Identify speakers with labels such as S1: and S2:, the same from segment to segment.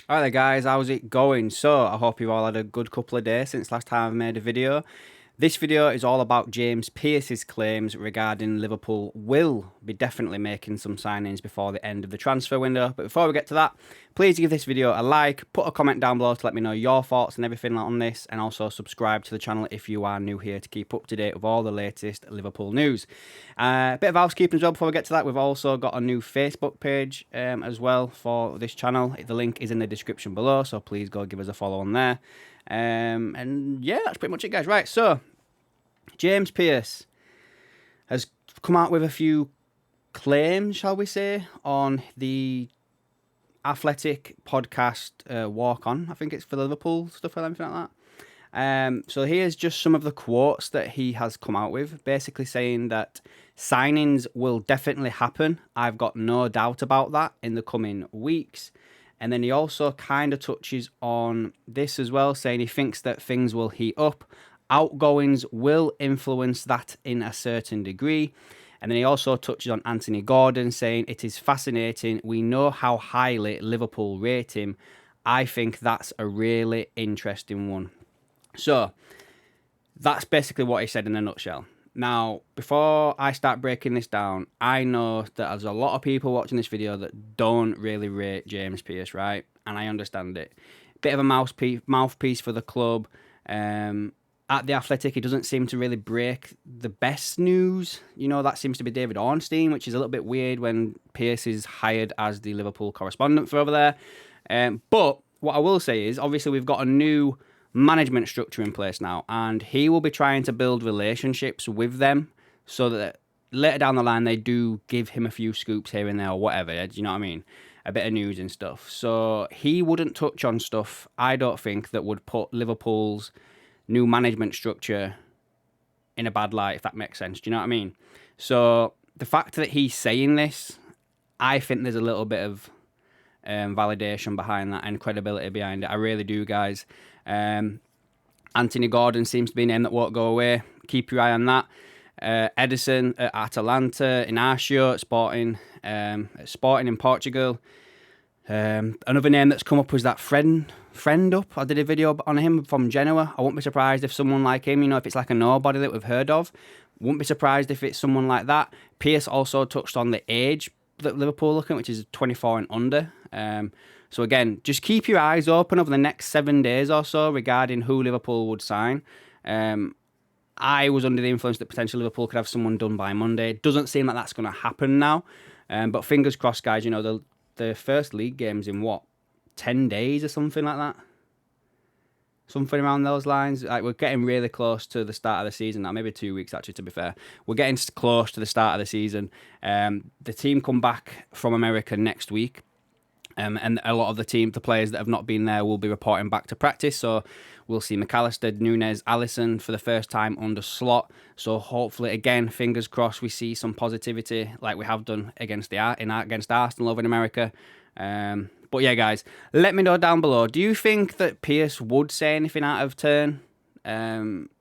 S1: Alright there guys, how's it going? So, I hope you've all had a good couple of days since last time I made a video. This video is all about James Pearce's claims regarding Liverpool will be definitely making some signings before the end of the transfer window. But before we get to that, please give this video a like, put a comment down below to let me know your thoughts and everything on this, and also subscribe to the channel if you are new here to keep up to date with all the latest Liverpool news. A bit of housekeeping as well before we get to that. We've also got a new Facebook page as well for this channel. The link is in the description below, so please go give us a follow on there. And yeah, that's pretty much it, guys. Right, so James Pearce has come out with a few claims, shall we say, on the Athletic podcast Walk On. I think it's for Liverpool stuff or anything like that. So here's just some of the quotes that he has come out with, basically saying that signings will definitely happen. I've got no doubt about that in the coming weeks. And then he also kind of touches on this as well, saying he thinks that things will heat up. Outgoings will influence that in a certain degree. And then he also touches on Anthony Gordon, saying it is fascinating. We know how highly Liverpool rate him. I think that's a really interesting one. So that's basically what he said in a nutshell. Now, before I start breaking this down, I know that there's a lot of people watching this video that don't really rate James Pearce, right? And I understand it. Bit of a mouthpiece for the club. At the Athletic, he doesn't seem to really break the best news. You know, that seems to be David Ornstein, which is a little bit weird when Pearce is hired as the Liverpool correspondent for over there. But what I will say is, obviously, we've got a new management structure in place now, and he will be trying to build relationships with them so that later down the line they do give him a few scoops here and there or whatever. Do you know what I mean? A bit of news and stuff. So he wouldn't touch on stuff, I don't think, that would put Liverpool's new management structure in a bad light, if that makes sense. Do you know what I mean? So the fact that he's saying this, I think there's a little bit of validation behind that and credibility behind it. I really do, guys. Anthony Gordon seems to be a name that won't go away. Keep your eye on that. Edison at Atalanta, Inacio at Sporting in Portugal. Another name that's come up was that friend up. I did a video on him from Genoa. I wouldn't be surprised if someone like him, you know, if it's like a nobody that we've heard of, wouldn't be surprised if it's someone like that. Pearce also touched on the age that Liverpool are looking at, which is 24 and under. So again, just keep your eyes open over the next 7 days or so regarding who Liverpool would sign. I was under the influence that potentially Liverpool could have someone done by Monday. It doesn't seem like that's going to happen now. But fingers crossed, guys. You know, the first league game's in what, 10 days or something like that? Something around those lines. Like, we're getting really close to the start of the season now. Maybe 2 weeks, actually, to be fair. We're getting close to the start of the season. The team come back from America next week. And a lot of the players that have not been there will be reporting back to practice. So we'll see McAllister, Nunez, Alisson for the first time under Slot. So hopefully, again, fingers crossed, we see some positivity like we have done against Arsenal over in America. But yeah, guys, let me know down below. Do you think that Pearce would say anything out of turn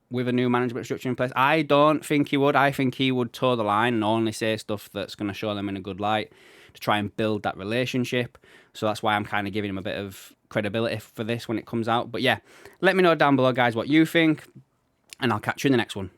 S1: with a new management structure in place? I don't think he would. I think he would toe the line and only say stuff that's going to show them in a good light to try and build that relationship. So that's why I'm kind of giving him a bit of credibility for this when it comes out. But yeah, let me know down below, guys, what you think, and I'll catch you in the next one.